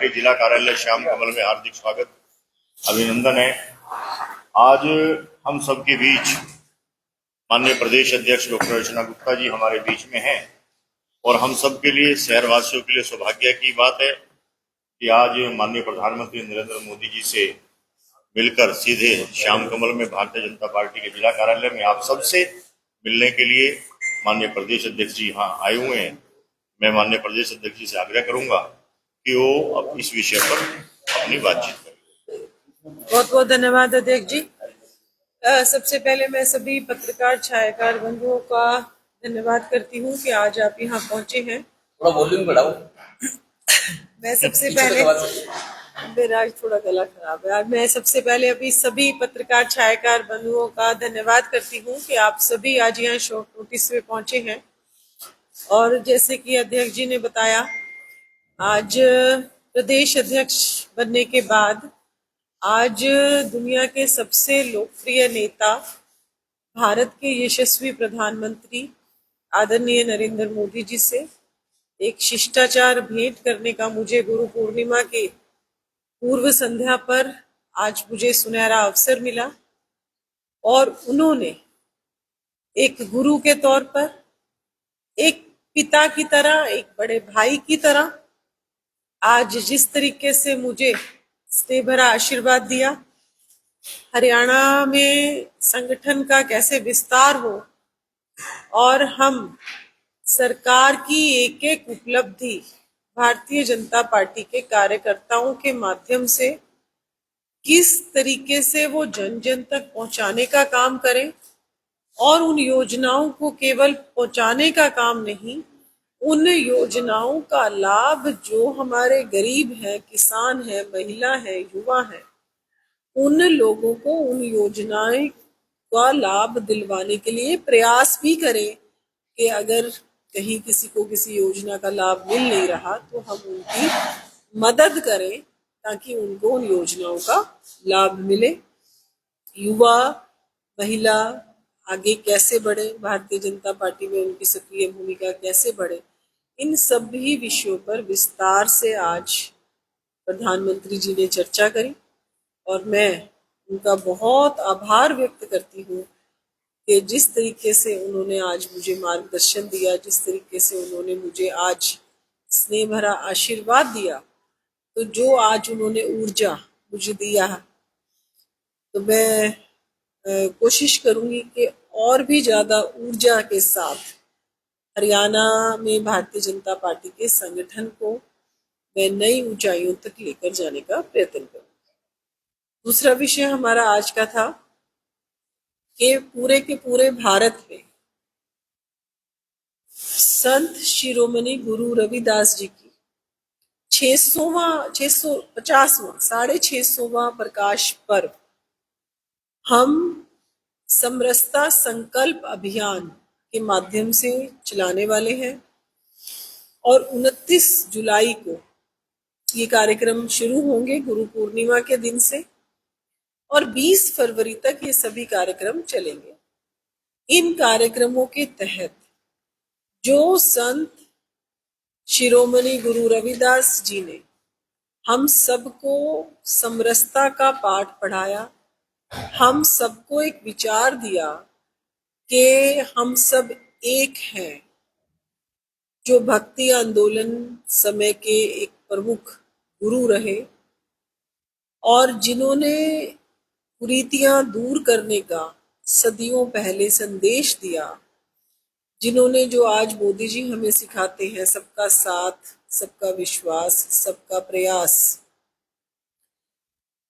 के जिला कार्यालय श्याम कमल में हार्दिक स्वागत, अभिनंदन है। आज हम सबके बीच माननीय प्रदेश अध्यक्ष डॉक्टर अर्चना गुप्ता जी हमारे बीच में हैं और हम सब के लिए, शहरवासियों के लिए सौभाग्य की बात है कि आज माननीय प्रधानमंत्री नरेंद्र मोदी जी से मिलकर सीधे श्याम कमल में भारतीय जनता पार्टी के जिला कार्यालय में आप सबसे मिलने के लिए माननीय प्रदेश अध्यक्ष जी यहाँ आए हुए हैं। मैं माननीय प्रदेश अध्यक्ष जी से आग्रह करूंगा कि वो अब इस विषय पर अपनी बातचीत करें। बहुत बहुत धन्यवाद अध्यक्ष जी। सबसे पहले मैं सभी पत्रकार छायाकार बंधुओं का धन्यवाद करती हूँ कि आज आप यहाँ पहुंचे हैं। थोड़ा वॉल्यूम बढ़ाओ। मैं सबसे पहले, मेरा आज थोड़ा गला खराब है। मैं सबसे पहले अभी सभी पत्रकार छायाकार बंधुओं का धन्यवाद करती हूँ कि आप सभी आज यहाँ शॉर्ट नोटिस में पहुंचे हैं। और जैसे कि अध्यक्ष जी ने बताया, आज प्रदेश अध्यक्ष बनने के बाद आज दुनिया के सबसे लोकप्रिय नेता, भारत के यशस्वी प्रधानमंत्री आदरणीय नरेंद्र मोदी जी से एक शिष्टाचार भेंट करने का मुझे गुरु पूर्णिमा के पूर्व संध्या पर आज मुझे सुनहरा अवसर मिला। और उन्होंने एक गुरु के तौर पर, एक पिता की तरह, एक बड़े भाई की तरह आज जिस तरीके से मुझे स्नेह भरा आशीर्वाद दिया, हरियाणा में संगठन का कैसे विस्तार हो और हम सरकार की एक एक उपलब्धि भारतीय जनता पार्टी के कार्यकर्ताओं के माध्यम से किस तरीके से वो जन जन तक पहुंचाने का काम करें और उन योजनाओं को केवल पहुंचाने का काम नहीं, उन योजनाओं का लाभ जो हमारे गरीब हैं, किसान हैं, महिला हैं, युवा हैं, उन लोगों को उन योजनाएं का लाभ दिलवाने के लिए प्रयास भी करें कि अगर कहीं किसी को किसी योजना का लाभ मिल नहीं रहा तो हम उनकी मदद करें ताकि उनको उन योजनाओं का लाभ मिले। युवा, महिला आगे कैसे बढ़े, भारतीय जनता पार्टी में उनकी सक्रिय भूमिका कैसे बढ़े, इन सभी विषयों पर विस्तार से आज प्रधानमंत्री जी ने चर्चा करी और मैं उनका बहुत आभार व्यक्त करती हूँ कि जिस तरीके से उन्होंने आज मुझे मार्गदर्शन दिया, जिस तरीके से उन्होंने मुझे आज स्नेह भरा आशीर्वाद दिया, तो जो आज उन्होंने ऊर्जा मुझे दिया, तो मैं कोशिश करूंगी कि और भी ज्यादा ऊर्जा के साथ हरियाणा में भारतीय जनता पार्टी के संगठन को मैं नई ऊंचाइयों तक लेकर जाने का प्रयत्न करूंगा। दूसरा विषय हमारा आज का था कि पूरे के पूरे भारत में संत शिरोमणि गुरु रविदास जी की 650वां प्रकाश पर्व हम समरसता संकल्प अभियान के माध्यम से चलाने वाले हैं और 29 जुलाई को ये कार्यक्रम शुरू होंगे गुरु पूर्णिमा के दिन से और 20 फरवरी तक ये सभी कार्यक्रम चलेंगे। इन कार्यक्रमों के तहत जो संत शिरोमणि गुरु रविदास जी ने हम सबको समरसता का पाठ पढ़ाया, हम सबको एक विचार दिया कि हम सब एक हैं, जो भक्ति आंदोलन समय के एक प्रमुख गुरु रहे और जिन्होंने कुरीतियां दूर करने का सदियों पहले संदेश दिया, जिन्होंने जो आज मोदी जी हमें सिखाते हैं, सबका साथ, सबका विश्वास, सबका प्रयास,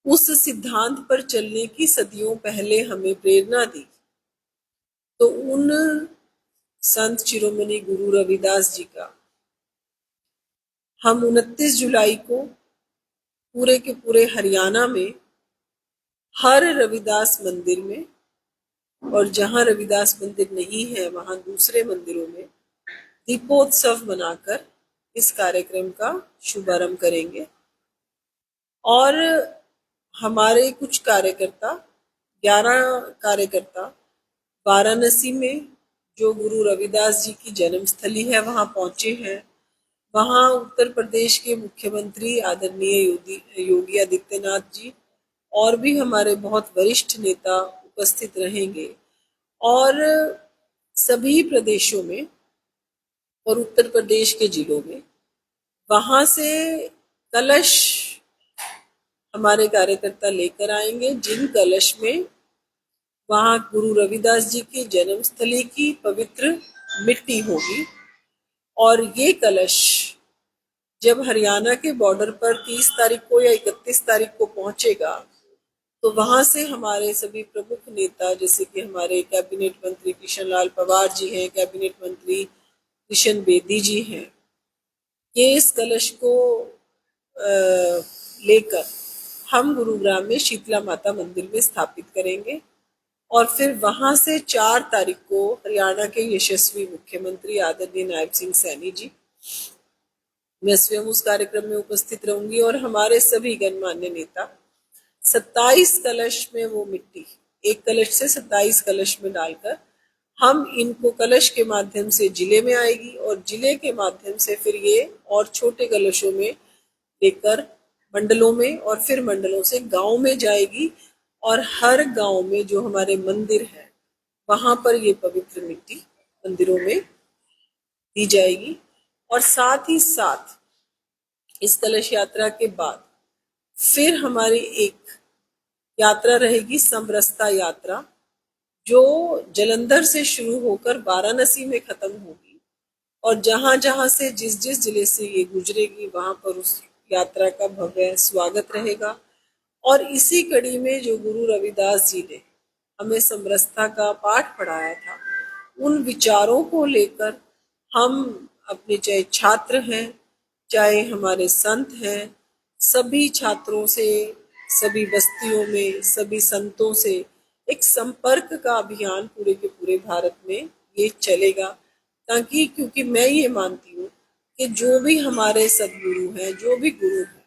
उस सिद्धांत पर चलने की सदियों पहले हमें प्रेरणा दी। तो उन संत शिरोमणि गुरु रविदास जी का हम 29 जुलाई को पूरे के पूरे हरियाणा में हर रविदास मंदिर में और जहां रविदास मंदिर नहीं है वहां दूसरे मंदिरों में दीपोत्सव मनाकर इस कार्यक्रम का शुभारंभ करेंगे। और हमारे कुछ कार्यकर्ता, 11 कार्यकर्ता वाराणसी में जो गुरु रविदास जी की जन्मस्थली है वहां पहुंचे हैं, वहाँ उत्तर प्रदेश के मुख्यमंत्री आदरणीय योगी आदित्यनाथ जी और भी हमारे बहुत वरिष्ठ नेता उपस्थित रहेंगे। और सभी प्रदेशों में और उत्तर प्रदेश के जिलों में वहाँ से कलश हमारे कार्यकर्ता लेकर आएंगे, जिन कलश में वहाँ गुरु रविदास जी की जन्मस्थली की पवित्र मिट्टी होगी। और ये कलश जब हरियाणा के बॉर्डर पर 30 तारीख को या 31 तारीख को पहुंचेगा तो वहां से हमारे सभी प्रमुख नेता, जैसे कि हमारे कैबिनेट मंत्री कृष्ण लाल पंवार जी हैं, कैबिनेट मंत्री किशन बेदी जी हैं, ये इस कलश को लेकर हम गुरुग्राम में शीतला माता मंदिर में स्थापित करेंगे। और फिर वहां से 4 तारीख को हरियाणा के यशस्वी मुख्यमंत्री आदरणीय नायब सिंह सैनी जी, मैं स्वयं उस कार्यक्रम में उपस्थित रहूंगी और हमारे सभी गणमान्य नेता 27 कलश में वो मिट्टी, एक कलश से 27 कलश में डालकर हम इनको कलश के माध्यम से जिले में आएगी और जिले के माध्यम से फिर ये और छोटे कलशों में लेकर मंडलों में और फिर मंडलों से गांव में जाएगी। और हर गांव में जो हमारे मंदिर है वहां पर ये पवित्र मिट्टी मंदिरों में दी जाएगी। और साथ ही साथ इस कलश यात्रा के बाद फिर हमारी एक यात्रा रहेगी, समरसता यात्रा, जो जलंधर से शुरू होकर वाराणसी में खत्म होगी। और जहां जहां से जिस जिस जिले से ये गुजरेगी वहां पर उस यात्रा का भव्य स्वागत रहेगा। और इसी कड़ी में जो गुरु रविदास जी ने हमें समरसता का पाठ पढ़ाया था, उन विचारों को लेकर हम अपने, चाहे छात्र हैं चाहे हमारे संत हैं, सभी छात्रों से, सभी बस्तियों में, सभी संतों से एक संपर्क का अभियान पूरे के पूरे भारत में ये चलेगा। ताकि, क्योंकि मैं ये मानती हूँ कि जो भी हमारे सदगुरु हैं, जो भी गुरु हैं,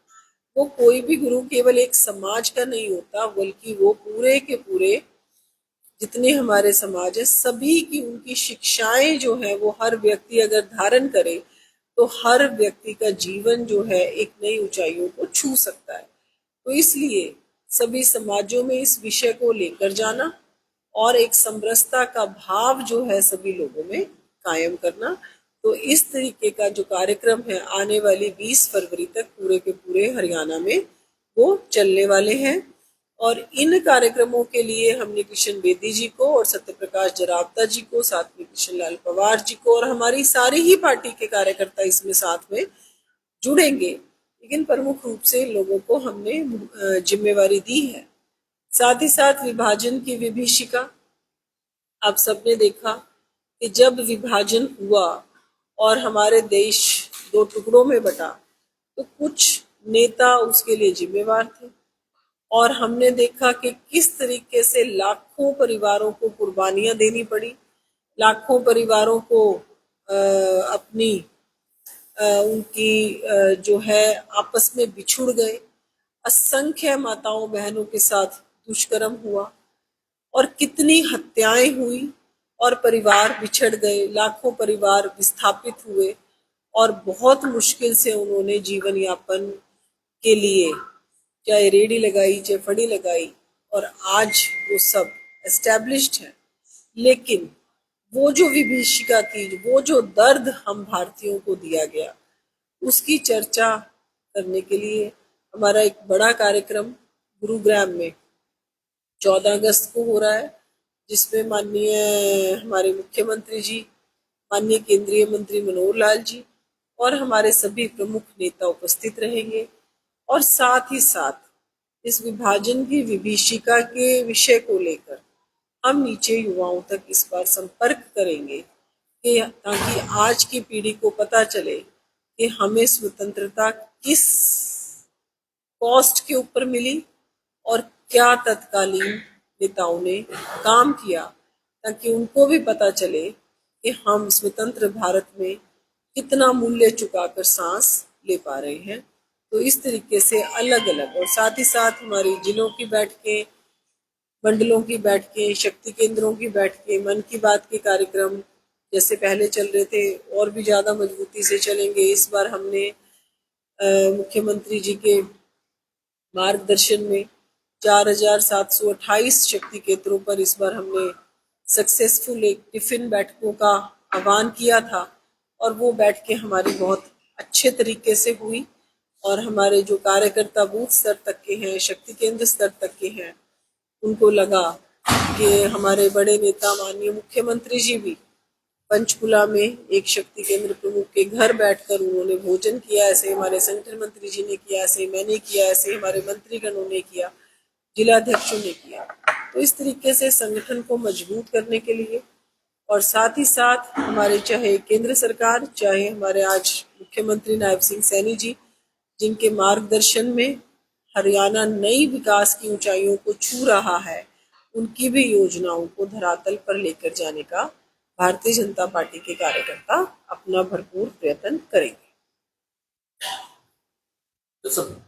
वो कोई भी गुरु केवल एक समाज का नहीं होता, बल्कि वो पूरे के पूरे जितने हमारे समाज है सभी की, उनकी शिक्षाएं जो है वो हर व्यक्ति अगर धारण करे तो हर व्यक्ति का जीवन जो है एक नई ऊंचाइयों को छू सकता है। तो इसलिए सभी समाजों में इस विषय को लेकर जाना और एक समरसता का भाव जो है सभी लोगों में कायम करना। तो इस तरीके का जो कार्यक्रम है आने वाली 20 फरवरी तक पूरे के पूरे हरियाणा में वो चलने वाले हैं। और इन कार्यक्रमों के लिए हमने किशन बेदी जी को और सत्य प्रकाश जरावता जी को, साथ में कृष्ण लाल पंवार जी को, और हमारी सारी ही पार्टी के कार्यकर्ता इसमें साथ में जुड़ेंगे, लेकिन प्रमुख रूप से लोगों को हमने जिम्मेवारी दी है। साथ ही साथ विभाजन की विभीषिका, आप सबने देखा कि जब विभाजन हुआ और हमारे देश 2 टुकड़ों में बटा तो कुछ नेता उसके लिए जिम्मेवार थे। और हमने देखा कि किस तरीके से लाखों परिवारों को कुर्बानियां देनी पड़ी, लाखों परिवारों को अपनी उनकी जो है आपस में बिछुड़ गए, असंख्य माताओं बहनों के साथ दुष्कर्म हुआ और कितनी हत्याएं हुई और परिवार बिछड़ गए, लाखों परिवार विस्थापित हुए और बहुत मुश्किल से उन्होंने जीवन यापन के लिए चाहे रेडी लगाई, चाहे फड़ी लगाई, और आज वो सब एस्टेब्लिश्ड है। लेकिन वो जो विभीषिका थी, वो जो दर्द हम भारतीयों को दिया गया, उसकी चर्चा करने के लिए हमारा एक बड़ा कार्यक्रम गुरुग्राम में 14 अगस्त को हो रहा है, जिसमें माननीय हमारे मुख्यमंत्री जी, माननीय केंद्रीय मंत्री मनोहर लाल जी और हमारे सभी प्रमुख नेता उपस्थित रहेंगे। और साथ ही साथ इस विभाजन की विभीषिका के विषय को लेकर हम नीचे युवाओं तक इस बार संपर्क करेंगे कि ताकि आज की पीढ़ी को पता चले कि हमें स्वतंत्रता किस कॉस्ट के ऊपर मिली और क्या तत्कालीन नेताओं ने काम किया, ताकि उनको भी पता चले कि हम स्वतंत्र भारत में कितना मूल्य चुकाकर सांस ले पा रहे हैं। तो इस तरीके से अलग अलग, और साथ ही साथ हमारी जिलों की बैठकें, मंडलों की बैठकें, शक्ति केंद्रों की बैठकें, मन की बात के कार्यक्रम, जैसे पहले चल रहे थे और भी ज़्यादा मजबूती से चलेंगे। इस बार हमने मुख्यमंत्री जी के मार्गदर्शन में 4,728 शक्ति केंद्रों पर इस बार हमने सक्सेसफुल एक टिफिन बैठकों का आह्वान किया था और वो बैठकें हमारी बहुत अच्छे तरीके से हुई और हमारे जो कार्यकर्ता बूथ स्तर तक के हैं, शक्ति केंद्र स्तर तक के हैं, उनको लगा कि हमारे बड़े नेता माननीय मुख्यमंत्री जी भी पंचकुला में एक शक्ति केंद्र प्रमुख के घर बैठकर उन्होंने भोजन किया। ऐसे हमारे संगठन मंत्री जी ने किया, ऐसे मैंने किया, ऐसे हमारे मंत्रीगणों ने किया, जिलाध्यक्षों ने किया। तो इस तरीके से संगठन को मजबूत करने के लिए और साथ ही साथ हमारे चाहे केंद्र सरकार, चाहे हमारे आज मुख्यमंत्री नायब सिंह सैनी जी, जिनके मार्गदर्शन में हरियाणा नई विकास की ऊंचाइयों को छू रहा है, उनकी भी योजनाओं को धरातल पर लेकर जाने का भारतीय जनता पार्टी के कार्यकर्ता अपना भरपूर प्रयत्न करेंगे। तो सब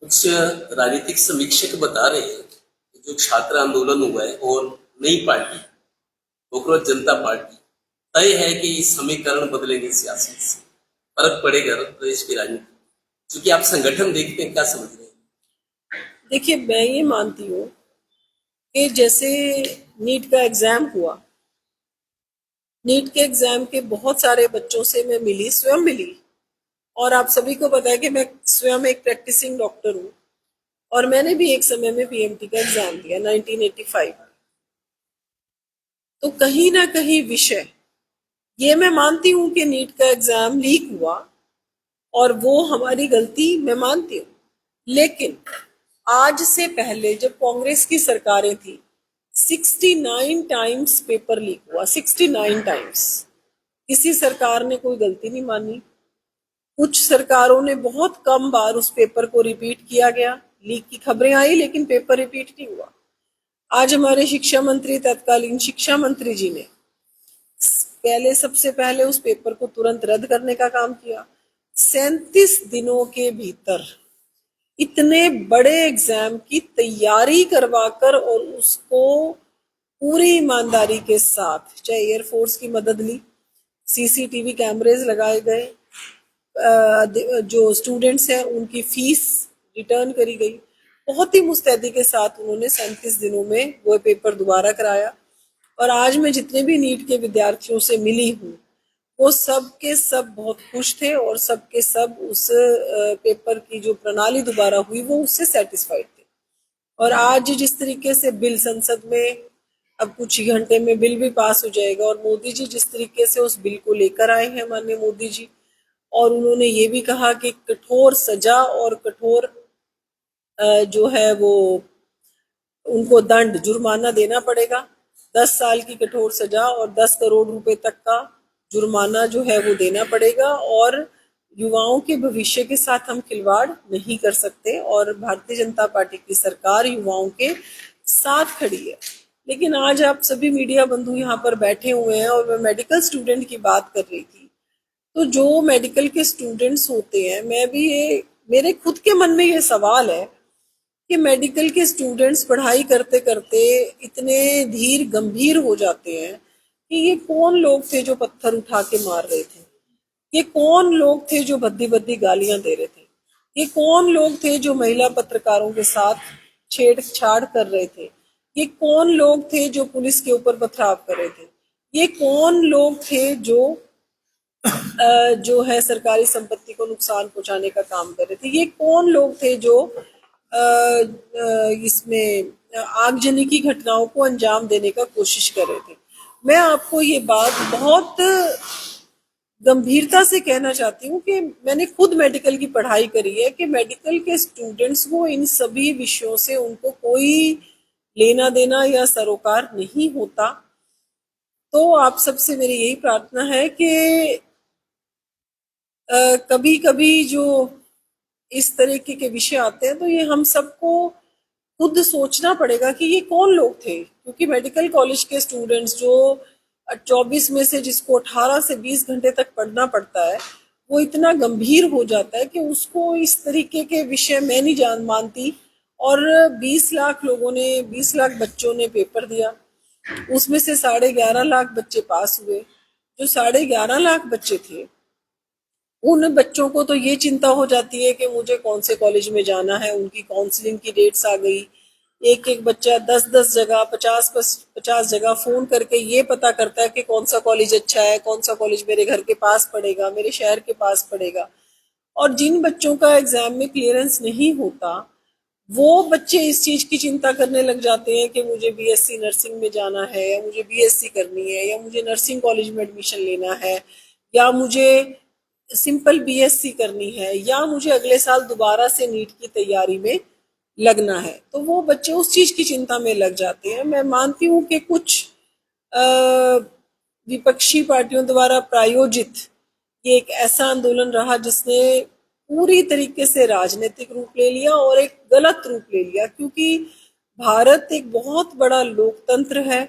कुछ राजनीतिक समीक्षक बता रहे हैं कि जो छात्र आंदोलन हुआ है और नई पार्टी कांग्रेस जनता पार्टी तय है कि समीकरण बदलेंगे, सियासी से फर्क पड़ेगा प्रदेश की राजनीति। क्योंकि आप संगठन देखते हैं, क्या समझ रहे हैं? देखिए, मैं ये मानती हूँ कि जैसे नीट का एग्जाम हुआ, नीट के एग्जाम के बहुत सारे बच्चों से मैं मिली, स्वयं मिली, और आप सभी को पता है कि मैं स्वयं एक प्रैक्टिसिंग डॉक्टर हूँ और मैंने भी एक समय में पीएमटी का एग्जाम दिया 1985। तो कहीं ना कहीं विषय ये मैं मानती हूँ कि नीट का एग्जाम लीक हुआ और वो हमारी गलती मैं मानती हूँ, लेकिन आज से पहले जब कांग्रेस की सरकारें थी 69 टाइम्स पेपर लीक हुआ, 69 टाइम्स। किसी सरकार ने कोई गलती नहीं मानी। कुछ सरकारों ने बहुत कम बार उस पेपर को रिपीट किया गया, लीक की खबरें आई लेकिन पेपर रिपीट नहीं हुआ। आज हमारे शिक्षा मंत्री, तत्कालीन शिक्षा मंत्री जी ने सबसे पहले उस पेपर को तुरंत रद्द करने का काम किया। 37 दिनों के भीतर इतने बड़े एग्जाम की तैयारी करवाकर और उसको पूरी ईमानदारी के साथ, चाहे एयरफोर्स की मदद ली, सीसीटीवी कैमरेज लगाए गए, जो स्टूडेंट्स हैं उनकी फीस रिटर्न करी गई, बहुत ही मुस्तैदी के साथ उन्होंने 37 दिनों में वो पेपर दोबारा कराया। और आज मैं जितने भी नीट के विद्यार्थियों से मिली हूँ वो सब के सब बहुत खुश थे और सब के सब उस पेपर की जो प्रणाली दोबारा हुई वो उससे सेटिस्फाइड थे। और आज जिस तरीके से बिल संसद में अब कुछ ही घंटे में बिल भी पास हो जाएगा और मोदी जी जिस तरीके से उस बिल को लेकर आए हैं, माननीय मोदी जी, और उन्होंने ये भी कहा कि कठोर सजा और कठोर जो है वो उनको दंड, जुर्माना देना पड़ेगा। 10 साल की कठोर सजा और 10 करोड़ रुपए तक का जुर्माना जो है वो देना पड़ेगा। और युवाओं के भविष्य के साथ हम खिलवाड़ नहीं कर सकते और भारतीय जनता पार्टी की सरकार युवाओं के साथ खड़ी है। लेकिन आज आप सभी मीडिया बंधु यहाँ पर बैठे हुए हैं और मैं मेडिकल स्टूडेंट की बात कर रही थी, तो जो मेडिकल के स्टूडेंट्स होते हैं, मैं भी मेरे खुद के मन में ये सवाल है कि मेडिकल के स्टूडेंट्स पढ़ाई करते करते इतने धीर गंभीर हो जाते हैं कि ये कौन लोग थे जो पत्थर उठा के मार रहे थे, ये कौन लोग थे जो भद्दी भद्दी गालियां दे रहे थे, ये कौन लोग थे जो महिला पत्रकारों के साथ छेड़छाड़ कर रहे थे, ये कौन लोग थे जो पुलिस के ऊपर पथराव कर रहे थे, ये कौन लोग थे जो है सरकारी संपत्ति को नुकसान पहुंचाने का काम कर रहे थे, ये कौन लोग थे जो इसमें आगजनी की घटनाओं को अंजाम देने का कोशिश कर रहे थे। मैं आपको ये बात बहुत गंभीरता से कहना चाहती हूँ कि मैंने खुद मेडिकल की पढ़ाई करी है कि मेडिकल के स्टूडेंट्स को इन सभी विषयों से उनको कोई लेना देना या सरोकार नहीं होता। तो आप सबसे मेरी यही प्रार्थना है कि कभी कभी जो इस तरीके के विषय आते हैं तो ये हम सबको खुद सोचना पड़ेगा कि ये कौन लोग थे, क्योंकि मेडिकल कॉलेज के स्टूडेंट्स जो 24 में से जिसको 18 से 20 घंटे तक पढ़ना पड़ता है वो इतना गंभीर हो जाता है कि उसको इस तरीके के विषय मैं नहीं मानती। और 20 लाख लोगों ने, 20 लाख बच्चों ने पेपर दिया, उसमें से 11.5 लाख बच्चे पास हुए जो 11.5 लाख बच्चे थे, उन बच्चों को तो ये चिंता हो जाती है कि मुझे कौन से कॉलेज में जाना है, उनकी काउंसलिंग की डेट्स आ गई। एक एक बच्चा 10-10 जगह 50-50 जगह फोन करके ये पता करता है कि कौन सा कॉलेज अच्छा है, कौन सा कॉलेज मेरे घर के पास पड़ेगा, मेरे शहर के पास पड़ेगा। और जिन बच्चों का एग्जाम में क्लियरेंस नहीं होता, वो बच्चे इस चीज की चिंता करने लग जाते हैं कि मुझे बीएससी नर्सिंग में जाना है, या मुझे बीएससी करनी है, या मुझे नर्सिंग कॉलेज में एडमिशन लेना है, या मुझे सिंपल बीएससी करनी है, या मुझे अगले साल दोबारा से नीट की तैयारी में लगना है। तो वो बच्चे उस चीज की चिंता में लग जाते हैं। मैं मानती हूँ कि कुछ विपक्षी पार्टियों द्वारा प्रायोजित ये एक ऐसा आंदोलन रहा जिसने पूरी तरीके से राजनीतिक रूप ले लिया और एक गलत रूप ले लिया, क्योंकि भारत एक बहुत बड़ा लोकतंत्र है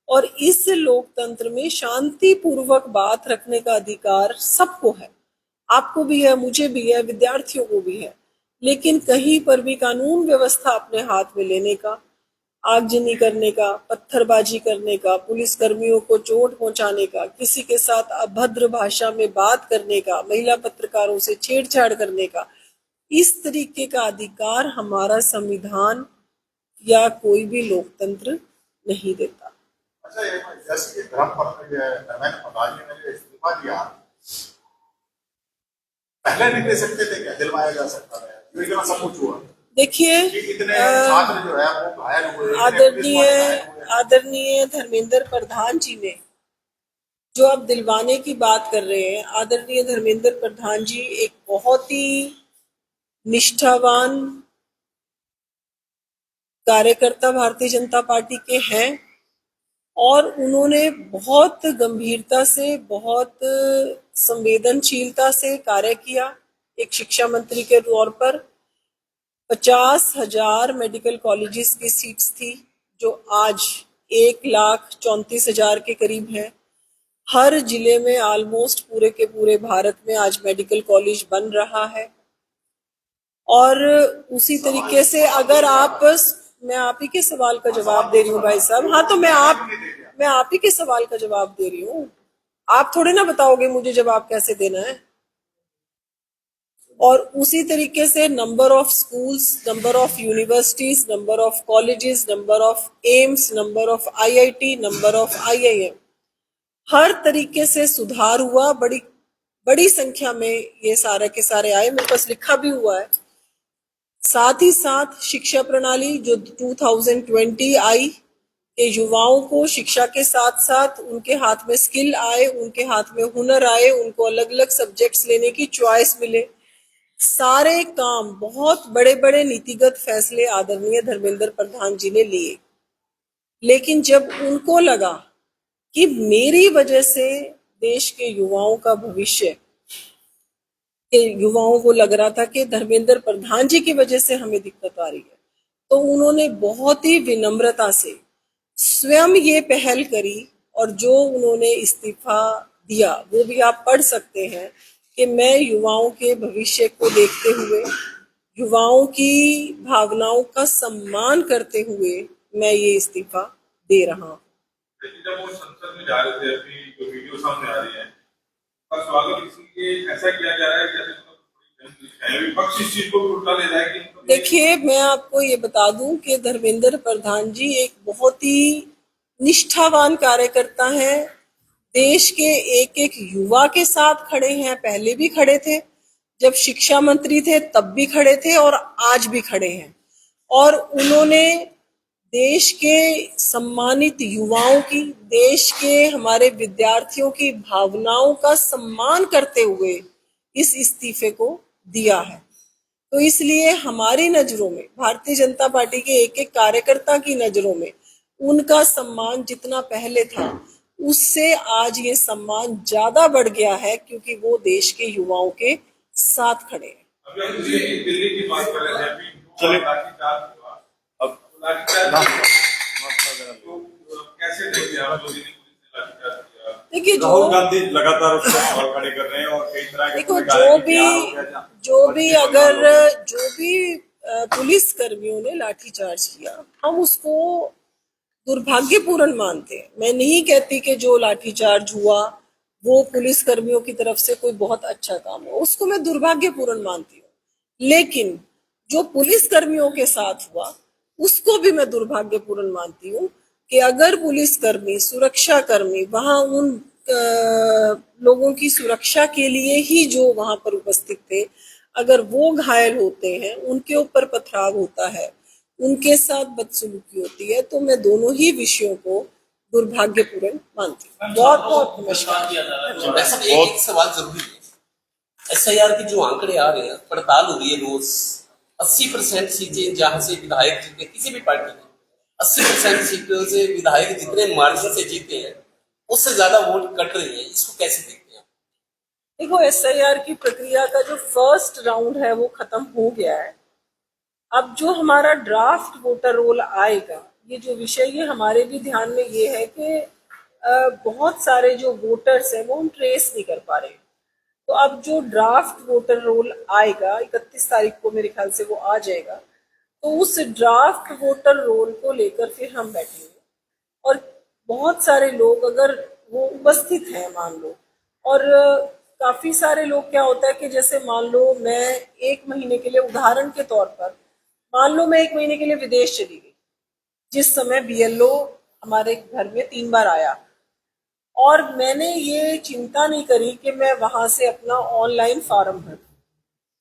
और इस लोकतंत्र में शांतिपूर्वक बात रखने का अधिकार सबको है। आपको भी है, मुझे भी है, विद्यार्थियों को भी है। लेकिन कहीं पर भी कानून व्यवस्था अपने हाथ में लेने का, आगजनी करने का, पत्थरबाजी करने का, पुलिस कर्मियों को चोट पहुंचाने का, किसी के साथ अभद्र भाषा में बात करने का, महिला पत्रकारों से छेड़छाड़ करने का, इस तरीके का अधिकार हमारा संविधान या कोई भी लोकतंत्र नहीं देता। अच्छा, ये जैसे कि धर्मेंद्र प्रधान जी ने जो इस्तीफा दिया, पहले नहीं दे सकते थे क्या? दिलवाया जा सकता था, ये इतना सब कुछ हुआ। देखिए, इतने छात्र जो है वो घायल हुए, आदरणीय धर्मेंद्र प्रधान जी ने, जो आप दिलवाने की बात कर रहे हैं, आदरणीय धर्मेंद्र प्रधान जी एक बहुत ही निष्ठावान कार्यकर्ता भारतीय जनता पार्टी के हैं और उन्होंने बहुत गंभीरता से, बहुत संवेदनशीलता से कार्य किया। एक शिक्षा मंत्री के तौर पर 50,000 मेडिकल कॉलेजेस की सीट्स थी, जो आज 1,34,000 के करीब है। हर जिले में ऑलमोस्ट पूरे के पूरे भारत में आज मेडिकल कॉलेज बन रहा है। और उसी तरीके से अगर मैं आप ही के सवाल का जवाब दे रही हूँ भाई साहब। हाँ, तो मैं आप ही के सवाल का जवाब दे रही हूँ, आप थोड़े ना बताओगे मुझे जवाब कैसे देना है। और उसी तरीके से number of schools, number of universities, number of colleges, number of AIIMS, number of IIT, number of IIM, हर तरीके से सुधार हुआ। बड़ी संख्या में ये सारे के सारे आए, मेरे पास लिखा भी हुआ है। साथ ही साथ शिक्षा प्रणाली जो 2020 आई, के युवाओं को शिक्षा के साथ साथ उनके हाथ में स्किल आए, उनके हाथ में हुनर आए, उनको अलग अलग सब्जेक्ट्स लेने की चॉइस मिले। सारे काम, बहुत बड़े बड़े नीतिगत फैसले आदरणीय धर्मेंद्र प्रधान जी ने लिए। लेकिन जब उनको लगा कि मेरी वजह से देश के युवाओं का भविष्य, के युवाओं को लग रहा था कि धर्मेंद्र प्रधान जी की वजह से हमें दिक्कत आ रही है, तो उन्होंने बहुत ही विनम्रता से स्वयं ये पहल करी और जो उन्होंने इस्तीफा दिया वो भी आप पढ़ सकते हैं कि मैं युवाओं के भविष्य को देखते हुए, युवाओं की भावनाओं का सम्मान करते हुए मैं ये इस्तीफा दे रहा हूँ। जब वो संसद में जा रहे थे, अभी जो वीडियो सामने आ रही है, का स्वागत इसलिए ऐसा किया जा रहा है जैसे विपक्ष इस चीज को उल्टा ले जाए कि देखिए, मैं आपको ये बता दूं कि धर्मेंद्र प्रधान जी एक बहुत ही निष्ठावान कार्यकर्ता हैं। देश के एक एक युवा के साथ खड़े हैं, पहले भी खड़े थे, जब शिक्षा मंत्री थे तब भी खड़े थे और आज भी खड़े हैं। और उन्होंने देश के सम्मानित युवाओं की, देश के हमारे विद्यार्थियों की भावनाओं का सम्मान करते हुए इस इस्तीफे को दिया है। तो इसलिए हमारी नजरों में, भारतीय जनता पार्टी के एक एक कार्यकर्ता की नजरों में उनका सम्मान जितना पहले था उससे आज ये सम्मान ज्यादा बढ़ गया है, क्योंकि वो देश के युवाओं के साथ खड़े हैं। अभी हम दिल्ली की बात कर रहे थे, अभी चलिए। लाठीचार्ज हुआ, अब तो कैसे देखते हैं आप लोग, दिल्ली पुलिस ने लाठीचार्ज किया? देखिए, राहुल गांधी लगातार उससे सवाल खड़े कर रहे हैं और कई तरह के देखो, जो भी पुलिस कर्मियों ने लाठीचार्ज किया, हम उसको दुर्भाग्यपूर्ण मानते हैं। मैं नहीं कहती कि जो लाठीचार्ज हुआ वो पुलिस कर्मियों की तरफ से कोई बहुत अच्छा काम हो, उसको मैं दुर्भाग्यपूर्ण मानती हूँ। लेकिन जो पुलिस कर्मियों के साथ हुआ उसको भी मैं दुर्भाग्यपूर्ण मानती हूँ कि अगर पुलिसकर्मी, सुरक्षा कर्मी वहां उन लोगों की सुरक्षा के लिए ही जो वहां पर उपस्थित थे, अगर वो घायल होते हैं, उनके ऊपर पथराव होता है, उनके साथ बदसलूकी होती है, तो मैं दोनों ही विषयों को दुर्भाग्यपूर्ण मानती हूँ। बहुत बहुत नमस्कार। ऐसा एक सवाल जरूरी है, SIR के जो आंकड़े आ रहे हैं, पड़ताल हो रही है रोज, 80% सीटें जहां से विधायक जीते किसी भी पार्टी के, 80% सीटों से विधायक जितने मार्जिन से जीते हैं उससे ज्यादा वोट कट रही है, इसको कैसे देखते हैं? देखो, SIR की प्रक्रिया का जो फर्स्ट राउंड है वो खत्म हो गया है। अब जो हमारा ड्राफ्ट वोटर रोल आएगा, ये जो विषय ये हमारे भी ध्यान में ये है कि बहुत सारे जो वोटर्स हैं वो हम ट्रेस नहीं कर पा रहे। तो अब जो ड्राफ्ट वोटर रोल आएगा 31 तारीख को मेरे ख्याल से वो आ जाएगा, तो उस ड्राफ्ट वोटर रोल को लेकर फिर हम बैठेंगे और बहुत सारे लोग अगर वो उपस्थित हैं मान लो, और काफी सारे लोग क्या होता है कि जैसे मान लो मैं 1 महीने के लिए, उदाहरण के तौर पर मान लो मैं 1 महीने के लिए विदेश चली गई, जिस समय BLO हमारे घर में 3 बार आया, और मैंने ये चिंता नहीं करी कि मैं वहां से अपना ऑनलाइन फार्म भरूं,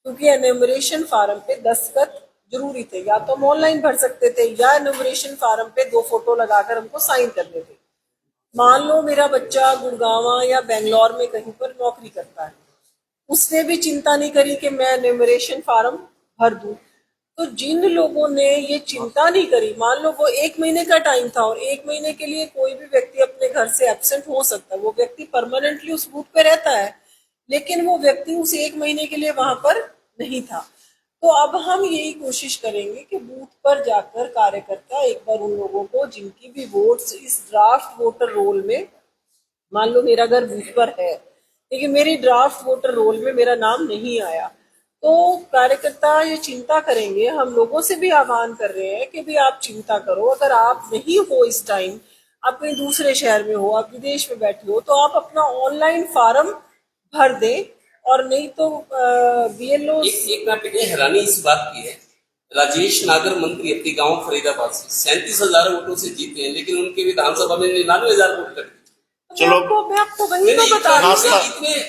क्योंकि एन्यूमरेशन फार्म पे दस्तखत जरूरी थे, या तो हम ऑनलाइन भर सकते थे या एन्यूमरेशन फार्म पे 2 फोटो लगाकर हमको साइन करने थे। मान लो मेरा बच्चा गुड़गांव या बेंगलोर में कहीं पर नौकरी करता है, उसने भी चिंता नहीं करी कि मैं एन्यूमरेशन फार्म भर दूं। तो जिन लोगों ने ये चिंता नहीं करी, मान लो वो 1 महीने का टाइम था, और 1 महीने के लिए कोई भी व्यक्ति अपने घर से एब्सेंट हो सकता है, वो व्यक्ति परमानेंटली उस बूथ पे रहता है, लेकिन वो व्यक्ति उस 1 महीने के लिए वहां पर नहीं था। तो अब हम यही कोशिश करेंगे कि बूथ पर जाकर कार्यकर्ता एक बार उन लोगों को जिनकी भी वोट्स इस ड्राफ्ट वोटर रोल में, मान लो मेरा घर बूथ पर है लेकिन मेरी ड्राफ्ट वोटर रोल में मेरा नाम नहीं आया, तो कार्यकर्ता ये चिंता करेंगे। हम लोगों से भी आह्वान कर रहे हैं कि भी आप चिंता करो, अगर आप नहीं हो इस टाइम, आप कहीं दूसरे शहर में हो, आप विदेश में बैठे हो, तो आप अपना ऑनलाइन फार्म भर दें, और नहीं तो BLO। एक मैं हैरानी इस बात की है, राजेश नागर मंत्री अपने गांव फरीदाबाद से 37,000 वोटों से जीते हैं, लेकिन उनके विधानसभा में 99,000 वोट कट गए। चलो, मैं आपको वही तो बता रही हूँ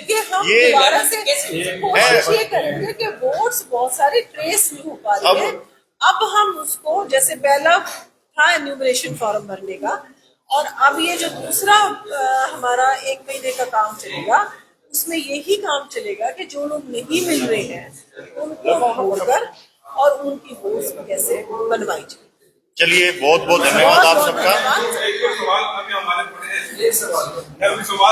कि हम ये दोबारा से कोशिश ये करेंगे कि वोट्स बहुत सारे ट्रेस नहीं हो पा रहे हैं। अब हम उसको, जैसे पहला था एन्यूमरेशन फॉर्म भरने का, और अब ये जो दूसरा हमारा 1 महीने का काम चलेगा, उसमें यही काम चलेगा कि जो लोग नहीं मिल रहे हैं उनको ढूंढकर और उनकी वोट्स कैसे बनवाई जाए। चलिए, बहुत बहुत धन्यवाद आप सबका। एक सवाल अभी हमारे पड़े हैं, एक सवाल